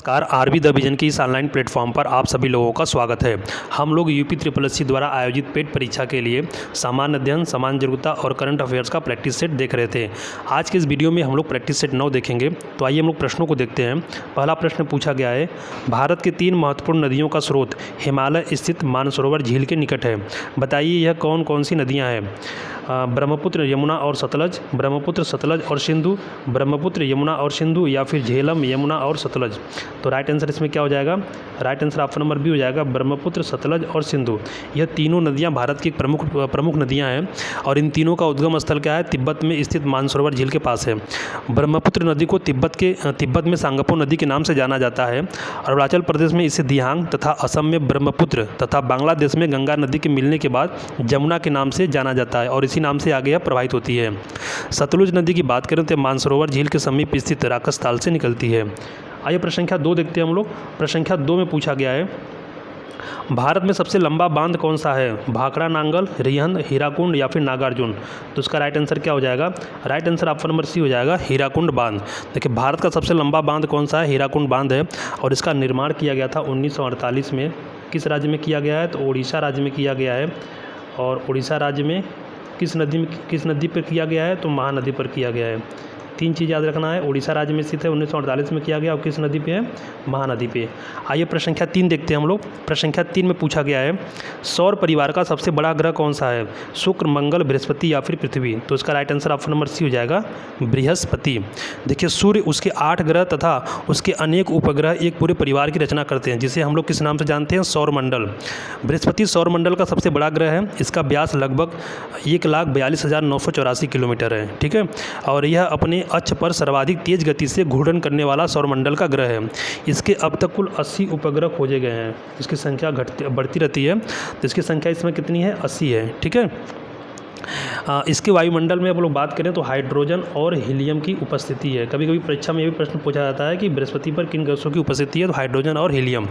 नमस्कार। RB the vision की इस ऑनलाइन प्लेटफॉर्म पर आप सभी लोगों का स्वागत है। हम लोग यूपी SSSC द्वारा आयोजित पेट परीक्षा के लिए सामान्य अध्ययन, समान योग्यता और करंट अफेयर्स का प्रैक्टिस सेट देख रहे थे। आज के इस वीडियो में हम लोग प्रैक्टिस सेट 9 देखेंगे। तो आइए हम लोग प्रश्नों को देखते हैं। पहला प्रश्न पूछा गया है, भारत की 3 महत्वपूर्ण नदियों का स्रोत हिमालय स्थित मानसरोवर झील के निकट है। बताइए यह कौन कौन सी नदियाँ हैं। ब्रह्मपुत्र, यमुना और सतलज, ब्रह्मपुत्र, सतलज और सिंधु, ब्रह्मपुत्र, यमुना और सिंधु, या फिर झेलम, यमुना और सतलज। तो राइट आंसर इसमें क्या हो जाएगा? Right answer option number B हो जाएगा, ब्रह्मपुत्र, सतलज और सिंधु। यह तीनों नदियां भारत की प्रमुख नदियां हैं और इन तीनों का उद्गम स्थल क्या है? तिब्बत में स्थित मानसरोवर झील के पास है। ब्रह्मपुत्र नदी को तिब्बत में सांगपो नदी के नाम से जाना जाता है। अरुणाचल प्रदेश में इसे दिहांग तथा असम में ब्रह्मपुत्र तथा बांग्लादेश में गंगा नदी के मिलने के बाद जमुना के नाम से जाना जाता है और इसी नाम से आगे यह प्रवाहित होती है। सतलुज नदी की बात करें तो मानसरोवर झील के समीप स्थित राकस ताल से निकलती है। आइए प्रश्न संख्या 2 देखते हैं हम लोग। प्रश्न संख्या 2 में पूछा गया है, भारत में सबसे लंबा बांध कौन सा है? भाखड़ा नांगल, रिहंद, हीराकुंड या फिर नागार्जुन। तो उसका राइट आंसर क्या हो जाएगा? Right answer option number C हो जाएगा, हीराकुंड बांध। देखिए भारत का सबसे लंबा बांध कौन सा है? हीराकुंड बांध है और इसका निर्माण किया गया था 1948 में। किस राज्य में किया गया है? तो उड़ीसा राज्य में किया गया है। और उड़ीसा राज्य में किस नदी पर किया गया है? तो महानदी पर किया गया है। 3 चीज़ याद रखना है। उड़ीसा राज्य में स्थित है, 1948 में किया गया और किस नदी पे है? महानदी पे। आइए प्रश्न संख्या 3 देखते हैं हम लोग। प्रश्न संख्या 3 में पूछा गया है, सौर परिवार का सबसे बड़ा ग्रह कौन सा है? शुक्र, मंगल, बृहस्पति या फिर पृथ्वी। तो इसका right answer option number C हो जाएगा, बृहस्पति। देखिए सूर्य, उसके 8 ग्रह तथा उसके अनेक उपग्रह एक पूरे परिवार की रचना करते हैं, जिसे हम लोग किस नाम से जानते हैं? सौरमंडल। बृहस्पति सौरमंडल का सबसे बड़ा ग्रह है। इसका व्यास लगभग 1,42,984 किलोमीटर है। ठीक है, और यह अपने अक्ष पर सर्वाधिक तेज गति से घूर्णन करने वाला सौरमंडल का ग्रह है। इसके अब तक कुल 80 उपग्रह खोजे गए हैं। इसकी संख्या बढ़ती रहती है, तो इसकी संख्या इसमें कितनी है? 80 है। ठीक है, इसके वायुमंडल में अब लोग बात करें तो हाइड्रोजन और हीलियम की उपस्थिति है। कभी कभी परीक्षा में ये भी प्रश्न पूछा जाता है कि बृहस्पति पर किन गैसों की उपस्थिति है? तो हाइड्रोजन और हीलियम।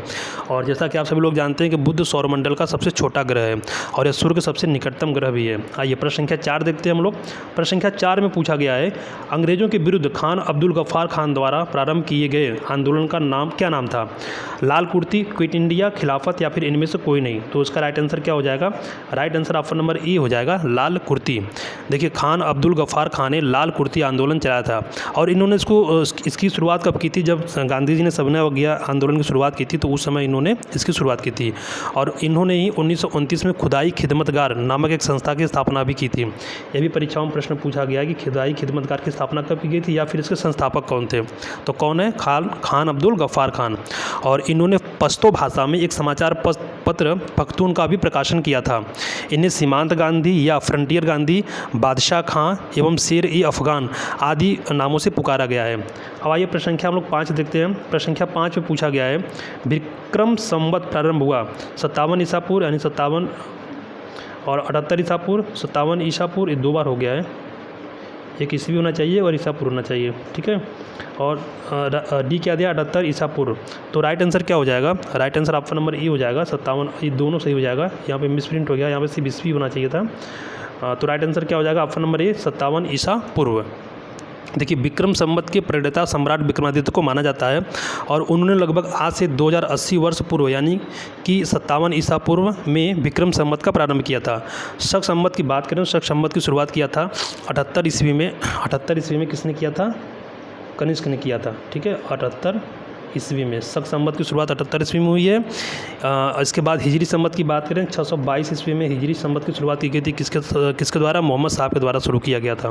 और जैसा कि आप सभी लोग जानते हैं कि बुध सौरमंडल का सबसे छोटा ग्रह है और यह सूर्य के सबसे निकटतम ग्रह भी है। आइए प्रश्न संख्या 4 देखते हैं हम लोग। प्रश्न संख्या 4 में पूछा गया है, अंग्रेजों के विरुद्ध खान अब्दुल गफ्फार खान द्वारा प्रारंभ किए गए आंदोलन का क्या नाम था? लाल कुर्ती, क्विट इंडिया, खिलाफत या फिर इनमें से कोई नहीं। तो उसका राइट आंसर क्या हो जाएगा? राइट आंसर ऑप्शन नंबर ए हो जाएगा, लाल कुर्ती। देखिए खान अब्दुल गफ्फार खान ने लाल कुर्ती आंदोलन चलाया था और इन्होंने इसकी शुरुआत कब की थी? जब गांधी जी ने सबने अवज्ञा आंदोलन की शुरुआत की थी, तो उस समय इन्होंने इसकी शुरुआत की थी। और इन्होंने ही 1929 में खुदाई खिदमतगार नामक एक संस्था की स्थापना भी की थी। यह भी परीक्षाओं में प्रश्न पूछा गया कि खुदाई खिदमतगार की स्थापना कब की गई थी या फिर इसके संस्थापक कौन थे? तो कौन है? खान अब्दुल गफ्फार खान। और इन्होंने पश्तो भाषा में एक समाचार पत्र पख्तून का भी प्रकाशन किया था। इन्हें सीमांत गांधी या फ्रंटियर गांधी, बादशाह खां एवं शेर ए अफगान आदि नामों से पुकारा गया है। अब आइए प्रश्न संख्या हम लोग 5 देखते हैं। प्रश्न संख्या 5 में पूछा गया है, विक्रम संवत प्रारंभ हुआ 57 ईसा पूर्व यानी 57 और 78 ईसा पूर्व। 57 ईसा पूर्व, ये 2 बार हो गया है, एक ईस्वी होना चाहिए और ईसा पूर्व होना चाहिए। ठीक है, और डी क्या दिया? 78 ईसा पूर्व। तो राइट आंसर क्या हो जाएगा? राइट आंसर ऑप्शन नंबर ए हो जाएगा, 57। ये दोनों सही हो जाएगा, यहाँ पे मिसप्रिंट हो गया, यहाँ पे सिर्फ ईस्वी होना चाहिए था। तो राइट आंसर क्या हो जाएगा? ऑप्शन नंबर ए, 57 ईसा पूर्व। देखिए विक्रम संवत के प्रणेता सम्राट विक्रमादित्य को माना जाता है और उन्होंने लगभग आज से 2080 वर्ष पूर्व यानी कि 57 ईसा पूर्व में विक्रम संवत का प्रारंभ किया था। शक संवत की बात करें तो शक संवत की शुरुआत किया था 78 ईस्वी में। 78 ईस्वी में किसने किया था? कनिष्क ने किया था। ठीक है, 78 ईस्वी में शक संवत की शुरुआत 78 ईस्वी में हुई है। इसके बाद हिजरी संवत की बात करें 622 ईस्वी में हिजरी संवत की शुरुआत की गई थी। किसके द्वारा? मोहम्मद साहब के द्वारा शुरू किया गया था।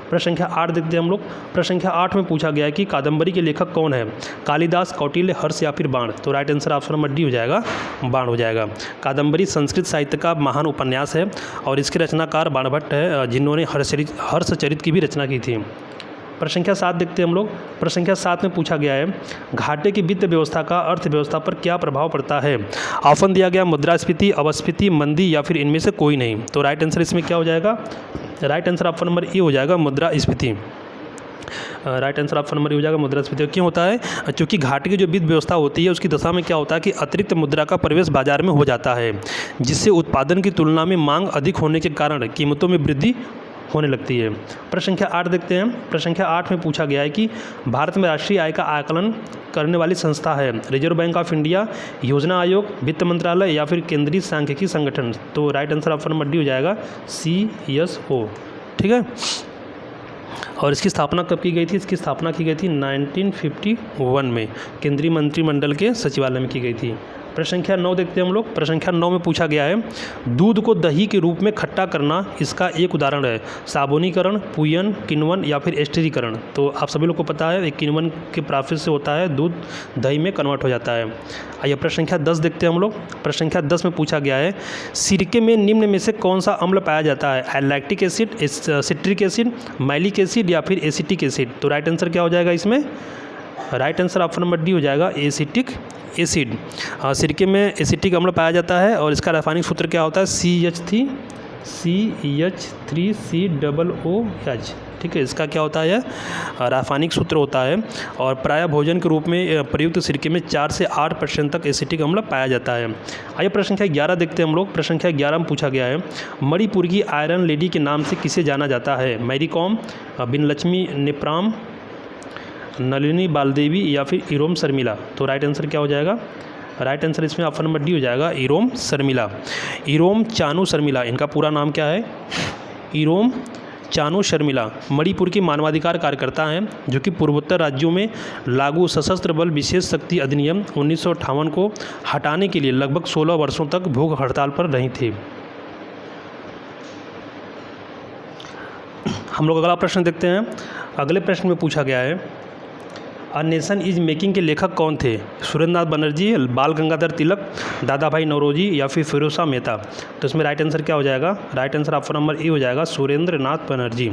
प्रश्न संख्या 8 देखते हैं हम लोग। प्रश्न संख्या 8 में पूछा गया है कि कादम्बरी के लेखक कौन है? कालिदास, कौटिल्य, हर्ष या फिर बाण। तो right answer option number D हो जाएगा, बाण हो जाएगा। कादम्बरी संस्कृत साहित्य का महान उपन्यास है और इसके रचनाकार बाणभट्ट है, जिन्होंने हर्षचरित की भी रचना की थी। प्रश्न संख्या 7 देखते हैं हम लोग। प्रश्न संख्या 7 में पूछा गया है, घाटे की वित्त व्यवस्था का अर्थव्यवस्था पर क्या प्रभाव पड़ता है? ऑप्शन दिया गया मुद्रास्फीति, अपस्फीति, मंदी या फिर इनमें से कोई नहीं। तो राइट आंसर इसमें क्या हो जाएगा? राइट आंसर ऑप्शन नंबर ए हो जाएगा, मुद्रास्फीति। राइट आंसर ऑप्शन नंबर ए हो जाएगा, मुद्रास्फीति। क्यों होता है? क्योंकि घाटे की जो वित्त व्यवस्था होती है उसकी दशा में क्या होता है कि अतिरिक्त मुद्रा का प्रवेश बाजार में हो जाता है, जिससे उत्पादन की तुलना में मांग अधिक होने के कारण कीमतों में वृद्धि होने लगती है। प्रश्न संख्या 8 देखते हैं। प्रश्न संख्या 8 में पूछा गया है कि भारत में राष्ट्रीय आय का आकलन करने वाली संस्था है रिजर्व बैंक ऑफ इंडिया, योजना आयोग, वित्त मंत्रालय या फिर केंद्रीय सांख्यिकी संगठन। तो right answer option number D हो जाएगा CSO। ठीक है, और इसकी स्थापना कब की गई थी? इसकी स्थापना की गई थी 1951 में, केंद्रीय मंत्रिमंडल के सचिवालय में की गई थी। प्रश्न संख्या 9 देखते हैं हम लोग। प्रश्न संख्या 9 में पूछा गया है दूध को दही के रूप में खट्टा करना इसका एक उदाहरण है साबुनीकरण, पुयन, किण्वन या फिर एस्टरीकरण। तो आप सभी लोग को पता है एक किण्वन के प्रोसेस से होता है, दूध दही में कन्वर्ट हो जाता है। आइए प्रश्न संख्या 10 देखते हैं हम लोग। प्रश्न संख्या 10 में पूछा गया है सिरके में निम्न में से कौन सा अम्ल पाया जाता है? Lactic acid, citric acid, malic acid या फिर एसिटिक एसिड। तो राइट आंसर क्या हो जाएगा इसमें? Right answer option number D हो जाएगा एसिटिक एसिड। सिरके में एसिटिक अम्ल पाया जाता है और इसका रासायनिक सूत्र क्या होता है? CH3CH3COOH। ठीक है, इसका क्या होता है? रासायनिक सूत्र होता है और प्रायः भोजन के रूप में प्रयुक्त सिरके में 4 से 8% तक एसिटिक अम्ल पाया जाता है। आइए प्रश्न संख्या 11 देखते हैं हम लोग। प्रश्न संख्या 11 में पूछा गया है मणिपुर की आयरन लेडी के नाम से किसे जाना जाता है? मैरी कॉम, बिनलक्ष्मी नेप्राम, नलिनी बालदेवी या फिर इरोम शर्मिला। तो राइट आंसर क्या हो जाएगा? राइट आंसर इसमें ऑप्शन नंबर डी हो जाएगा इरोम शर्मिला। इरोम चानू शर्मिला, इनका पूरा नाम क्या है? इरोम चानू शर्मिला मणिपुर की मानवाधिकार कार्यकर्ता हैं जो कि पूर्वोत्तर राज्यों में लागू सशस्त्र बल विशेष शक्ति अधिनियम 1958 को हटाने के लिए लगभग 16 वर्षों तक भूख हड़ताल पर रही थी। हम लोग अगला प्रश्न देखते हैं। अगले प्रश्न में पूछा गया है अ नेशन इज मेकिंग के लेखक कौन थे? सुरेंद्रनाथ बनर्जी, बाल गंगाधर तिलक, दादा भाई नौरोजी या फिर फिरोज शाह मेहता। तो इसमें राइट आंसर क्या हो जाएगा? राइट आंसर ऑप्शन नंबर ए हो जाएगा सुरेंद्रनाथ बनर्जी।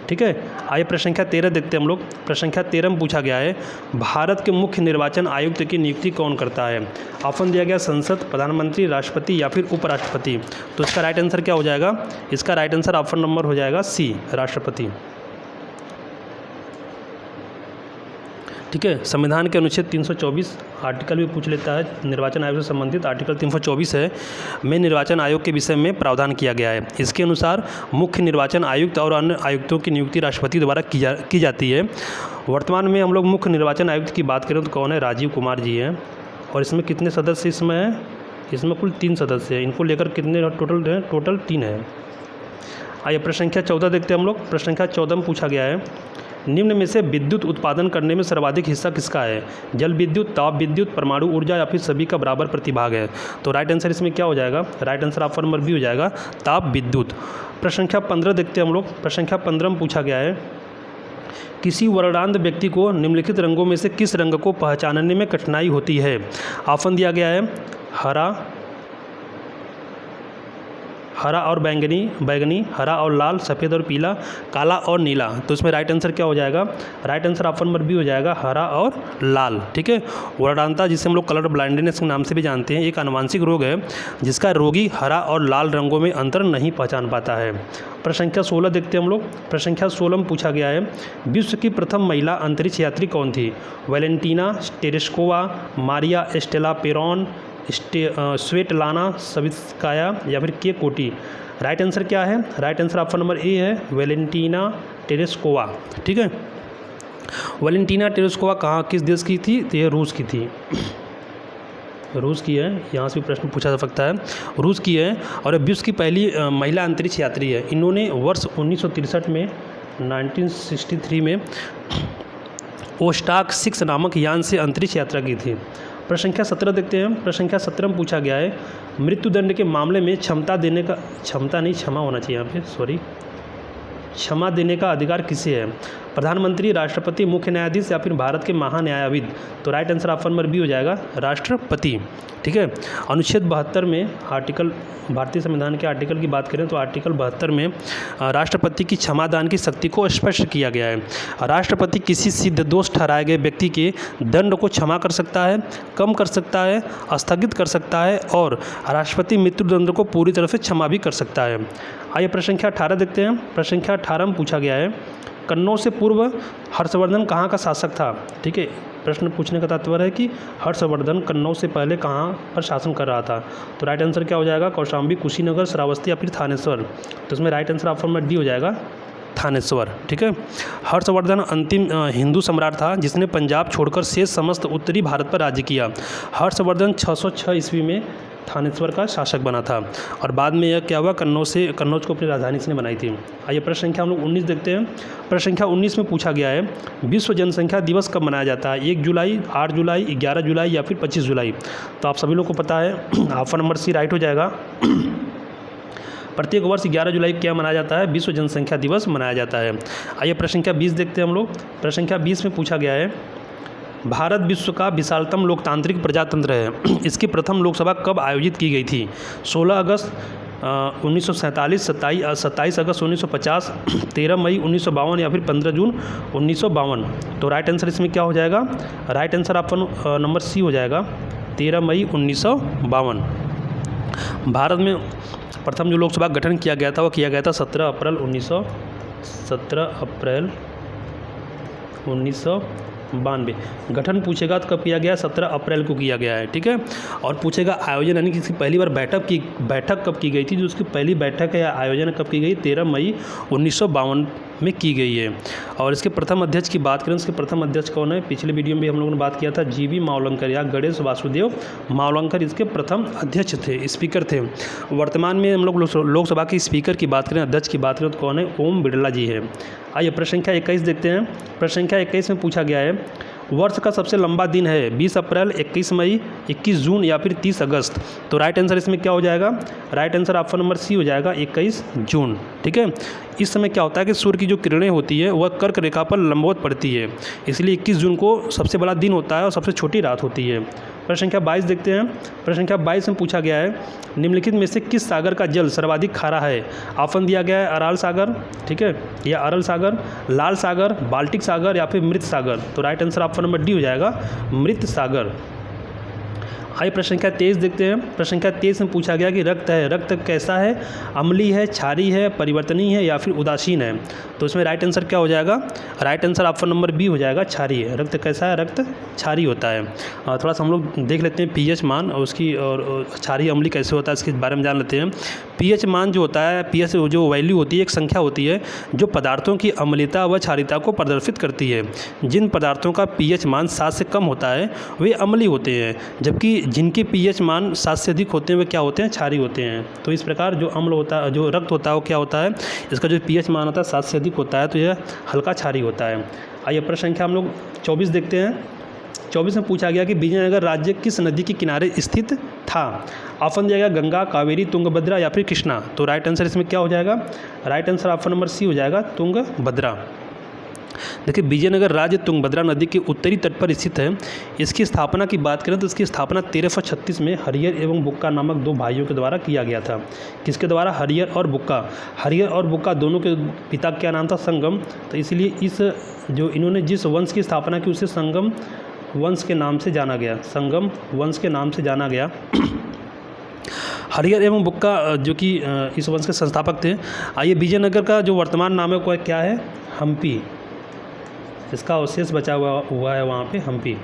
ठीक है, आइए प्रश्न संख्या 13 देखते हैं हम लोग। प्रश्न संख्या 13 में पूछा गया है भारत के मुख्य निर्वाचन आयुक्त की नियुक्ति कौन करता है? ऑप्शन दिया गया संसद, प्रधानमंत्री, राष्ट्रपति या फिर उपराष्ट्रपति। तो इसका राइट आंसर क्या हो जाएगा? इसका राइट आंसर ऑप्शन नंबर हो जाएगा सी, राष्ट्रपति। ठीक है, संविधान के अनुच्छेद 324 आर्टिकल भी पूछ लेता है, निर्वाचन आयोग से संबंधित आर्टिकल 324 है में निर्वाचन आयोग के विषय में प्रावधान किया गया है। इसके अनुसार मुख्य निर्वाचन आयुक्त और अन्य आयुक्तों की नियुक्ति राष्ट्रपति द्वारा की जाती है। वर्तमान में हम लोग मुख्य निर्वाचन आयुक्त की बात करें तो कौन है? राजीव कुमार जी हैं। और इसमें कितने सदस्य इसमें हैं? इसमें कुल 3 सदस्य हैं। इनको लेकर कितने टोटल हैं? टोटल 3 है। आइए प्रश्न संख्या 14 देखते हैं हम लोग। प्रश्न संख्या 14 में पूछा गया है निम्न में से विद्युत उत्पादन करने में सर्वाधिक हिस्सा किसका है? जल विद्युत, ताप विद्युत, परमाणु ऊर्जा या फिर सभी का बराबर प्रतिभाग है। तो राइट आंसर इसमें क्या हो जाएगा? Right answer option number B हो जाएगा ताप विद्युत। प्रश्न संख्या 15 देखते हैं हम लोग। प्रश्न संख्या 15 में पूछा गया है किसी वर्णांध व्यक्ति को निम्नलिखित रंगों में से किस रंग को पहचानने में कठिनाई होती है? ऑप्शन दिया गया है हरा और बैगनी, हरा और लाल, सफ़ेद और पीला, काला और नीला। तो इसमें राइट आंसर क्या हो जाएगा? Right answer option number B हो जाएगा हरा और लाल। ठीक है, वर्णांधता जिसे हम लोग कलर ब्लाइंडनेस के नाम से भी जानते हैं, एक आनुवांशिक रोग है जिसका रोगी हरा और लाल रंगों में अंतर नहीं पहचान पाता है। प्रश्न संख्या 16 देखते हैं हम लोग। प्रश्न संख्या 16 में पूछा गया है विश्व की प्रथम महिला अंतरिक्ष यात्री कौन थी? Valentina Tereshkova, Maria Estela Peron, Svetlana Savitskaya या फिर के कोटी। राइट आंसर क्या है? Right answer option number A है वैलेंटीना टेरेस्कोवा। ठीक है, वैलेंटीना टेरेस्कोवा कहाँ, किस देश की थी? तो ये रूस की थी, रूस की है। यहाँ से भी प्रश्न पूछा जा सकता है, रूस की है और विश्व की पहली महिला अंतरिक्ष यात्री है। इन्होंने वर्ष 1963 में 1963 में ओस्टाक 6 नामक यान से अंतरिक्ष यात्रा की थी। प्रश्न संख्या 17 देखते हैं। प्रश्न संख्या 17 में पूछा गया है मृत्युदंड के मामले में क्षमा देने का अधिकार किसे है? प्रधानमंत्री, राष्ट्रपति, मुख्य न्यायाधीश या फिर भारत के महान्यायविद। तो right answer option number B हो जाएगा राष्ट्रपति। ठीक है, अनुच्छेद 72 में आर्टिकल, भारतीय संविधान के आर्टिकल की बात करें तो आर्टिकल 72 में राष्ट्रपति की क्षमादान की शक्ति को स्पष्ट किया गया है। राष्ट्रपति किसी सिद्ध दोष ठहराए गए व्यक्ति के दंड को क्षमा कर सकता है, कम कर सकता है, स्थगित कर सकता है और राष्ट्रपति मृत्युदंड को पूरी तरह से क्षमा भी कर सकता है। आइए प्रश्न संख्या 18 देखते हैं। प्रश्न संख्या 18 में पूछा गया है कन्नौज से पूर्व हर्षवर्धन कहाँ का शासक था? ठीक है, प्रश्न पूछने का तात्पर्य है कि हर्षवर्धन कन्नौज से पहले कहाँ पर शासन कर रहा था? तो राइट आंसर क्या हो जाएगा? कौशाम्बी, कुशीनगर, श्रावस्ती या फिर थानेश्वर। तो इसमें right answer option number D हो जाएगा थानेश्वर। ठीक है। हर्षवर्धन अंतिम हिंदू सम्राट था जिसने पंजाब छोड़कर शेष समस्त उत्तरी भारत पर राज्य किया। हर्षवर्धन 606 ईस्वी में थानेश्वर का शासक बना था और बाद में यह क्या हुआ, कन्नौज को अपनी राजधानी इसने बनाई थी। आइए प्रश्न संख्या हम लोग 19 देखते हैं। प्रश्न संख्या 19 में पूछा गया है विश्व जनसंख्या दिवस कब मनाया जाता है, 1 जुलाई, 8 जुलाई, 11 जुलाई या फिर 25 जुलाई। तो आप सभी लोग को पता है ऑप्शन नंबर सी राइट हो जाएगा। प्रत्येक वर्ष 11 जुलाई को क्या मनाया जाता है, विश्व जनसंख्या दिवस मनाया जाता है। आइए प्रश्न संख्या 20 देखते हैं हम लोग। प्रश्न संख्या 20 में पूछा गया है भारत विश्व का विशालतम लोकतांत्रिक प्रजातंत्र है, इसकी प्रथम लोकसभा कब आयोजित की गई थी, 16 अगस्त 1947, 27 अगस्त 1950, 13 मई 1952 या फिर 15 जून 1952। तो राइट आंसर इसमें क्या हो जाएगा, right answer option number C हो जाएगा, 13 मई 1952। भारत में प्रथम जो लोकसभा गठन किया गया था वो किया गया था 17 अप्रैल 1992। गठन पूछेगा तो कब किया गया, 17 अप्रैल को किया गया है। ठीक है। और पूछेगा आयोजन यानी कि इसकी पहली बार बैठक कब की गई थी, जो उसकी पहली बैठक है आयोजन कब की गई, 13 मई 1952 में की गई है। और इसके प्रथम अध्यक्ष की बात करें, इसके प्रथम अध्यक्ष कौन है, पिछले वीडियो में भी हम लोगों ने बात किया था, जीवी मावलंकर या गणेश वासुदेव मावलंकर इसके प्रथम अध्यक्ष थे, स्पीकर थे। वर्तमान में हम लोग लोकसभा के स्पीकर की बात करें, अध्यक्ष की बात करें तो कौन है, ओम बिरला जी है। आइए प्रश्न संख्या 21 देखते हैं। प्रश्न संख्या 21 में पूछा गया है वर्ष का सबसे लंबा दिन है 20 अप्रैल, 21 मई, 21 जून या फिर 30 अगस्त। तो राइट आंसर इसमें क्या हो जाएगा, right answer option number C हो जाएगा, 21 जून। ठीक है। इस समय क्या होता है कि सूर्य की जो किरणें होती है वह कर्क रेखा पर लंबवत पड़ती है, इसलिए 21 जून को सबसे बड़ा दिन होता है और सबसे छोटी रात होती है। प्रश्न संख्या 22 देखते हैं। प्रश्न संख्या 22 में पूछा गया है निम्नलिखित में से किस सागर का जल सर्वाधिक खारा है। ऑप्शन दिया गया है अराल सागर, ठीक है, या अरल सागर, लाल सागर, बाल्टिक सागर या फिर मृत सागर। तो right answer option number D हो जाएगा, मृत सागर। आइए प्रश्न संख्या 23 देखते हैं। प्रश्न संख्या 23 में पूछा गया कि रक्त है, रक्त कैसा है, अम्लीय है, क्षारीय है, परिवर्तनीय है या फिर उदासीन है। तो इसमें राइट आंसर क्या हो जाएगा, right answer option number B हो जाएगा, क्षारीय। रक्त कैसा है, रक्त क्षारीय होता है। थोड़ा सा हम लोग देख लेते हैं पीएच मान और उसकी और क्षारीय अम्लीय कैसे होता है इसके बारे में जान लेते हैं। पीएच मान जो होता है, पीएच जो वैल्यू होती है एक संख्या होती है जो पदार्थों की अम्लीयता व क्षारीयता को प्रदर्शित करती है। जिन पदार्थों का पीएच मान 7 से कम होता है वे अम्लीय होते हैं, जबकि जिनके पीएच मान 7 से अधिक होते हैं वे क्या होते हैं, क्षारीय होते हैं। तो इस प्रकार जो अम्ल होता है, जो रक्त होता है वो क्या होता है, इसका जो पीएच मान होता है 7 से अधिक होता है तो यह हल्का क्षारीय होता है। आइए प्रश्न संख्या हम लोग 24 देखते हैं। 24 में पूछा गया कि विजयनगर राज्य किस नदी के किनारे स्थित था। ऑप्शन दिया गया गंगा, कावेरी, तुंगभद्रा या फिर कृष्णा। तो राइट आंसर इसमें क्या हो जाएगा, right answer option number C हो जाएगा, तुंगभद्रा। देखिए विजयनगर राज्य तुंगभद्रा नदी के उत्तरी तट पर स्थित है। इसकी स्थापना की बात करें तो इसकी स्थापना 1336 में हरियर एवं बुक्का नामक 2 भाइयों के द्वारा किया गया था। किसके द्वारा, हरियर और बुक्का। हरियर और बुक्का दोनों के पिता का क्या नाम था, संगम। तो इसलिए इस जो इन्होंने जिस वंश की स्थापना की उसे संगम वंश के नाम से जाना गया, संगम वंश के नाम से जाना गया। हरियर एवं बुक्का जो कि इस वंश के संस्थापक थे। आइए विजयनगर का जो वर्तमान नाम है वो क्या है, हम्पी। इसका अवशेष बचा हुआ है वहाँ पे, हम्पी।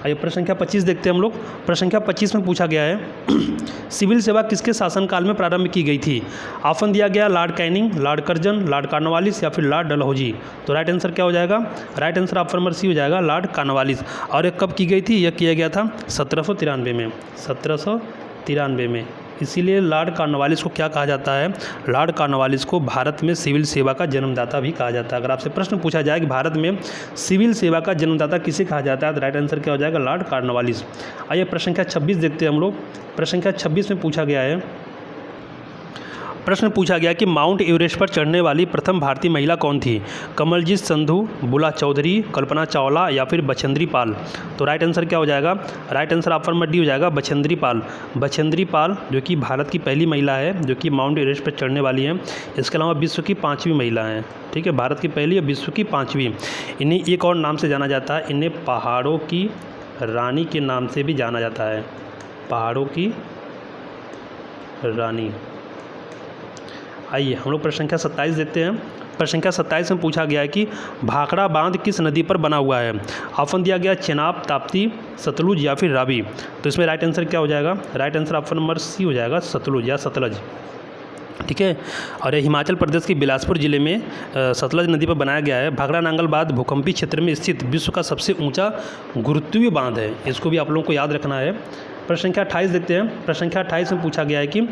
आइए प्रश्न संख्या 25 देखते हैं हम लोग। प्रश्न संख्या 25 में पूछा गया है सिविल सेवा किसके शासनकाल में प्रारंभ की गई थी। ऑप्शन दिया गया Lord Canning, Lord Curzon, Lord Cornwallis या फिर लॉर्ड डलहौजी। तो राइट आंसर क्या हो जाएगा, right answer option number C हो जाएगा, लॉर्ड कॉर्नवालिस। और ये कब की गई थी, यह किया गया था 1793 में, 1793 में। इसीलिए लॉर्ड कॉर्नवालिस को क्या कहा जाता है, लॉर्ड कॉर्नवालिस को भारत में सिविल सेवा का जन्मदाता भी कहा जाता है। अगर आपसे प्रश्न पूछा जाए कि भारत में सिविल सेवा का जन्मदाता किसे कहा जाता है तो राइट आंसर क्या हो जाएगा, लॉर्ड कॉर्नवालिस। आइए प्रश्न संख्या 26 देखते हैं हम लोग। प्रश्न संख्या 26 में पूछा गया है, प्रश्न पूछा गया कि माउंट एवरेस्ट पर चढ़ने वाली प्रथम भारतीय महिला कौन थी। कमलजीत संधू, बुला चौधरी, कल्पना चावला या फिर बछेंद्री पाल। तो राइट आंसर क्या हो जाएगा, right answer option number D हो जाएगा, बछेंद्री पाल। बछेंद्री पाल जो कि भारत की पहली महिला है जो कि माउंट एवरेस्ट पर चढ़ने वाली है। इसके अलावा विश्व की 5वीं महिला हैं, ठीक है, भारत की पहली और विश्व की 5वीं। इन्हें एक और नाम से जाना जाता है, इन्हें पहाड़ों की रानी के नाम से भी जाना जाता है, पहाड़ों की रानी। आइए हम लोग प्रश्न संख्या 27 देखते हैं। प्रश्न संख्या 27 में पूछा गया है कि भाखड़ा बांध किस नदी पर बना हुआ है। ऑप्शन दिया गया चेनाब, ताप्ती, सतलुज या फिर रावी। तो इसमें राइट आंसर क्या हो जाएगा, right answer option number C हो जाएगा, सतलुज या सतलज। ठीक है। और ये हिमाचल प्रदेश के बिलासपुर ज़िले में सतलज नदी पर बनाया गया है। भाखड़ा नांगल बांध भूकंपीय क्षेत्र में स्थित विश्व का सबसे ऊंचा गुरुत्वीय बांध है। इसको भी आप लोगों को याद रखना है। प्रश्न संख्या 28 देखते हैं। प्रश्न संख्या 28 में पूछा गया है कि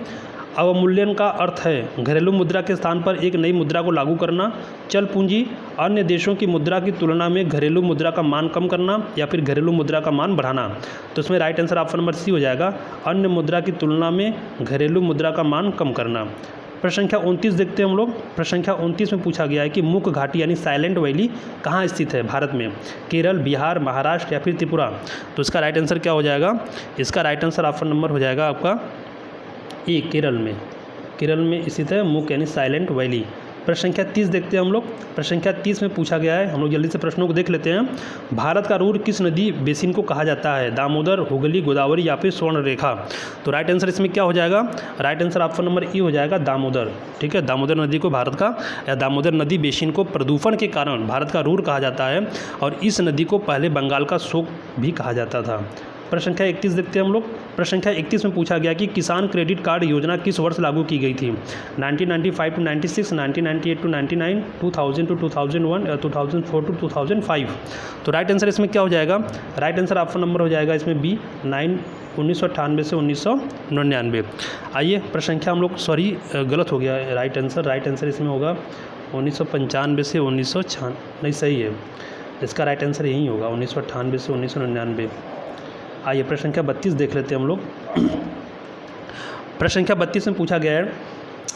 अवमूल्यन का अर्थ है घरेलू मुद्रा के स्थान पर एक नई मुद्रा को लागू करना, चल पूंजी अन्य देशों की मुद्रा की तुलना में घरेलू मुद्रा का मान कम करना, या फिर घरेलू मुद्रा का मान बढ़ाना। तो इसमें right answer option number C हो जाएगा, अन्य मुद्रा की तुलना में घरेलू मुद्रा का मान कम करना। प्रश्न संख्या 29 देखते हैं हम लोग। प्रश्न संख्या 29 में पूछा गया है कि मुख घाटी यानी साइलेंट वैली कहाँ स्थित है भारत में? केरल, बिहार, महाराष्ट्र या फिर त्रिपुरा? तो इसका राइट आंसर क्या हो जाएगा? इसका राइट आंसर ऑप्शन नंबर हो जाएगा आपका ए, केरल में। केरल में स्थित है मुख यानी साइलेंट वैली। प्रश्न संख्या 30 देखते हैं हम लोग। प्रश्न संख्या 30 में पूछा गया है, हम लोग जल्दी से प्रश्नों को देख लेते हैं। भारत का रूर किस नदी बेसिन को कहा जाता है? दामोदर, हुगली, गोदावरी या फिर स्वर्ण रेखा? तो राइट आंसर इसमें क्या हो जाएगा? राइट आंसर ऑप्शन नंबर ई हो जाएगा, दामोदर। ठीक है, दामोदर नदी को भारत का या दामोदर नदी बेसिन को प्रदूषण के कारण भारत का रूर कहा जाता है, और इस नदी को पहले बंगाल का शोक भी कहा जाता था। प्रश्न संख्या 31 देखते हैं हम लोग। प्रश्न संख्या 31 में पूछा गया कि किसान क्रेडिट कार्ड योजना किस वर्ष लागू की गई थी? 1995 टू 96, 1998 टू 99, 2000 टू 2001 या 2004 टू 2005? तो राइट आंसर इसमें क्या हो जाएगा? राइट आंसर ऑप्शन नंबर हो जाएगा इसमें बी, 1998 से 1999। आइए प्रश्न संख्या हम लोग, सॉरी गलत हो गया राइट आंसर इसमें होगा 1995 से 1996, नहीं सही है, इसका राइट आंसर यही होगा 1998 से 1999। आइए प्रश्न संख्या 32 देख लेते हैं हम लोग। प्रश्न संख्या 32 में पूछा गया है,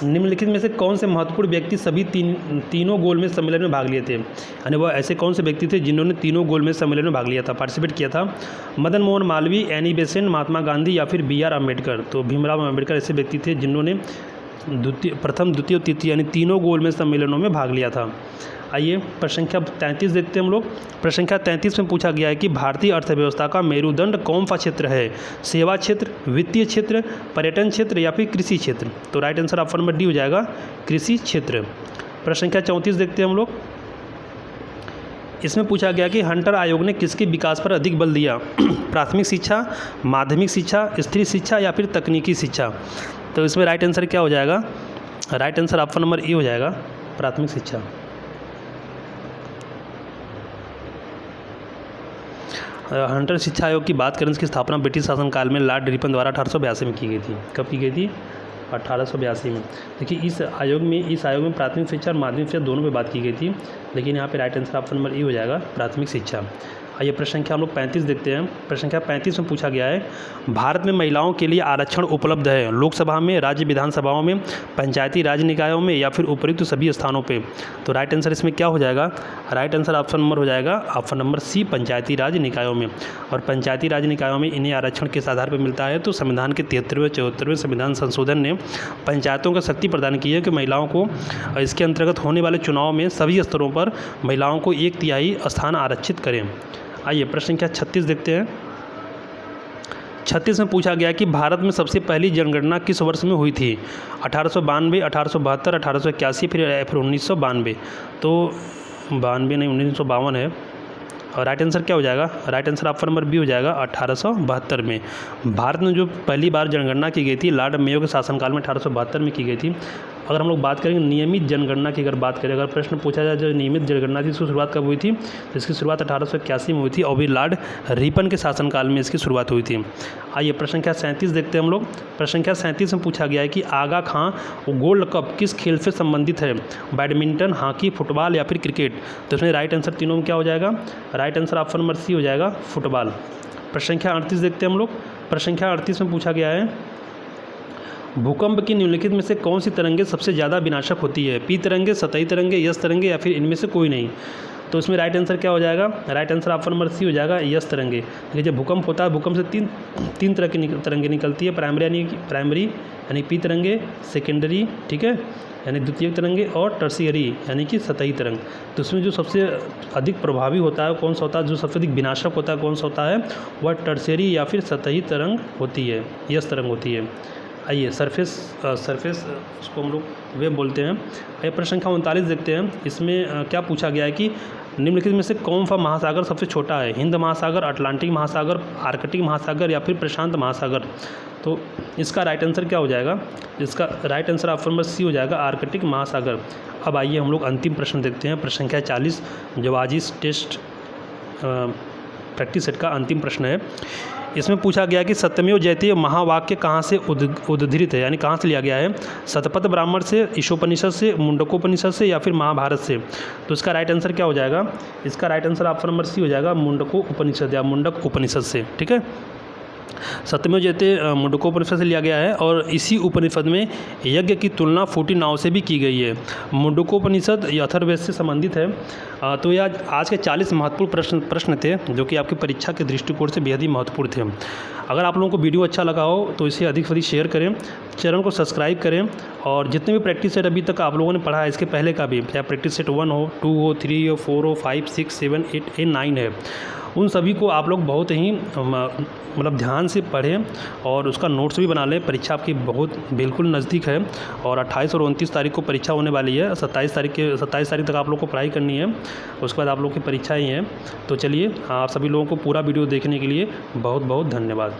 निम्नलिखित में से कौन से महत्वपूर्ण व्यक्ति सभी तीनों गोलमेज सम्मेलन में भाग लिए थे? यानी वह ऐसे कौन से व्यक्ति थे जिन्होंने तीनों गोलमेज सम्मेलन में भाग लिया था, पार्टिसिपेट किया था? मदन मोहन मालवीय, एनी बेसेंट, महात्मा गांधी या फिर B.R. अम्बेडकर? तो भीमराव अम्बेडकर ऐसे व्यक्ति थे जिन्होंने प्रथम, द्वितीय और तृतीय यानी तीनों गोलमेज सम्मेलनों में भाग लिया था। आइए प्रश्न संख्या 33 देखते हैं हम लोग। प्रश्न संख्या 33 में पूछा गया है कि भारतीय अर्थव्यवस्था का मेरुदंड कौन सा क्षेत्र है? सेवा क्षेत्र, वित्तीय क्षेत्र, पर्यटन क्षेत्र या फिर कृषि क्षेत्र? तो right answer option number D हो जाएगा, कृषि क्षेत्र। प्रश्न संख्या 34 देखते हैं हम लोग। इसमें पूछा गया कि हंटर आयोग ने किसके विकास पर अधिक बल दिया? प्राथमिक शिक्षा, माध्यमिक शिक्षा, स्त्री शिक्षा या फिर तकनीकी शिक्षा? तो इसमें राइट आंसर क्या हो जाएगा? राइट आंसर ऑप्शन नंबर ए हो जाएगा, प्राथमिक शिक्षा। हंटर शिक्षा आयोग की बात करें, इसकी स्थापना ब्रिटिश शासनकाल में लॉर्ड रिपन द्वारा 1882 में की गई थी। कब की गई थी? 1882 में। देखिए इस आयोग में प्राथमिक शिक्षा और माध्यमिक शिक्षा दोनों पे बात की गई थी, लेकिन यहाँ पे राइट आंसर ऑप्शन नंबर ई हो जाएगा, प्राथमिक शिक्षा। आइए प्रश्न संख्या हम लोग 35 देखते हैं। प्रश्न संख्या 35 में पूछा गया है, भारत में महिलाओं के लिए आरक्षण उपलब्ध है लोकसभा में, राज्य विधानसभाओं में, पंचायती राज निकायों में या फिर उपयुक्त सभी स्थानों पे? तो राइट आंसर इसमें क्या हो जाएगा? राइट आंसर ऑप्शन नंबर हो जाएगा, ऑप्शन नंबर सी, पंचायती राज निकायों में। और पंचायती राज निकायों में इन्हें आरक्षण किस आधार पर मिलता है? तो संविधान के 73वें 74वें संविधान संशोधन ने पंचायतों को शक्ति प्रदान की है कि महिलाओं को इसके अंतर्गत होने वाले चुनाव में सभी स्तरों पर महिलाओं को 1/3 स्थान आरक्षित करें। आइए प्रश्न संख्या 36 देखते हैं। 36 में पूछा गया कि भारत में सबसे पहली जनगणना किस वर्ष में हुई थी? 1892, 1872, 1881 फिर 1992? तो 92 नहीं, 1952 है। और राइट आंसर क्या हो जाएगा? Right answer option number B हो जाएगा, 1872 में। भारत में जो पहली बार जनगणना की गई थी लॉर्ड मेयो के शासनकाल में 1872 में की गई थी। अगर हम लोग बात करेंगे नियमित जनगणना की, अगर बात करें, अगर प्रश्न पूछा जाए जो नियमित जनगणना थी इसकी शुरुआत कब हुई थी? तो इसकी शुरुआत 1881 में हुई थी और भी लॉर्ड रिपन के शासनकाल में इसकी शुरुआत हुई थी। आइए प्रश्न संख्या 37 देखते हैं हम लोग। प्रश्न संख्या 37 में पूछा गया है कि आगा खां गोल्ड कप किस खेल से संबंधित है? बैडमिंटन, हॉकी, फुटबॉल या फिर क्रिकेट? तो इसमें राइट आंसर तीनों में क्या हो जाएगा? Right answer option number C हो जाएगा, फुटबॉल। प्रश्न संख्या 38 देखते हैं हम लोग। प्रश्न संख्या 38 में पूछा गया है, भूकंप की निम्नलिखित में से कौन सी तरंगें सबसे ज़्यादा विनाशक होती है? पी तरंगे, सतही तरंगे, यस तरंगे या फिर इनमें से कोई नहीं? तो इसमें राइट आंसर क्या हो जाएगा? Right answer option number C हो जाएगा, यस तरंगे। देखिए जब भूकंप होता है, भूकंप से तीन तरह की तरंगें निकलती है, प्राइमरी यानी पी तरंगे, सेकेंडरी, ठीक है, यानी द्वितीय तरंगे, और टर्शियरी यानी कि सतही तरंग। तो उसमें जो सबसे अधिक प्रभावी होता है कौन सा होता है, जो सबसे अधिक विनाशक होता है कौन सा होता है? वह टर्शियरी या फिर सतही तरंग होती है, यस तरंग होती है। आइए सरफेस उसको हम लोग वेव बोलते हैं। आइए प्रश्न संख्या 39 देखते हैं। इसमें क्या पूछा गया है कि निम्नलिखित में से कौन सा महासागर सबसे छोटा है? हिंद महासागर, अटलांटिक महासागर, आर्कटिक महासागर या फिर प्रशांत महासागर? तो इसका राइट आंसर क्या हो जाएगा? इसका right answer option number C हो जाएगा, आर्कटिक महासागर। अब आइए हम लोग अंतिम प्रश्न देखते हैं, प्रश्न संख्या 40 जो आज इस टेस्ट प्रैक्टिस सेट का अंतिम प्रश्न है। इसमें पूछा गया कि सत्यमेव जयते महावाक्य कहाँ से उद्धृत है, यानी कहाँ से लिया गया है? शतपथ ब्राह्मण से, ईशोपनिषद से, मुंडकोपनिषद से या फिर महाभारत से? तो इसका राइट आंसर क्या हो जाएगा? इसका right answer option number C हो जाएगा, मुंडको उपनिषद या मुंडक उपनिषद से। ठीक है, सत्यमेव जयते मुंडकोपनिषद से लिया गया है और इसी उपनिषद में यज्ञ की तुलना फूटी नाव से भी की गई है। मुंडकोपनिषद अथर्ववेद से संबंधित है। तो यह आज के 40 महत्वपूर्ण प्रश्न थे जो कि आपकी परीक्षा के दृष्टिकोण से बेहद ही महत्वपूर्ण थे। अगर आप लोगों को वीडियो अच्छा लगा हो तो इसे अधिक से अधिक शेयर करें, चैनल को सब्सक्राइब करें और जितने भी प्रैक्टिस सेट अभी तक आप लोगों ने पढ़ा है इसके पहले का भी, चाहे प्रैक्टिस सेट 1 हो, 2 हो, 3 हो, 4 हो, 5, 6, 7, 8, 9 है, उन सभी को आप लोग बहुत ही मतलब ध्यान से पढ़ें और उसका नोट्स भी बना लें। परीक्षा आपकी बहुत बिल्कुल नज़दीक है और 28 और 29 तारीख को परीक्षा होने वाली है। 27 तारीख तक आप लोग को पढ़ाई करनी है, उसके बाद आप लोग की परीक्षा ही है। तो चलिए, आप सभी लोगों को पूरा वीडियो देखने के लिए बहुत बहुत धन्यवाद।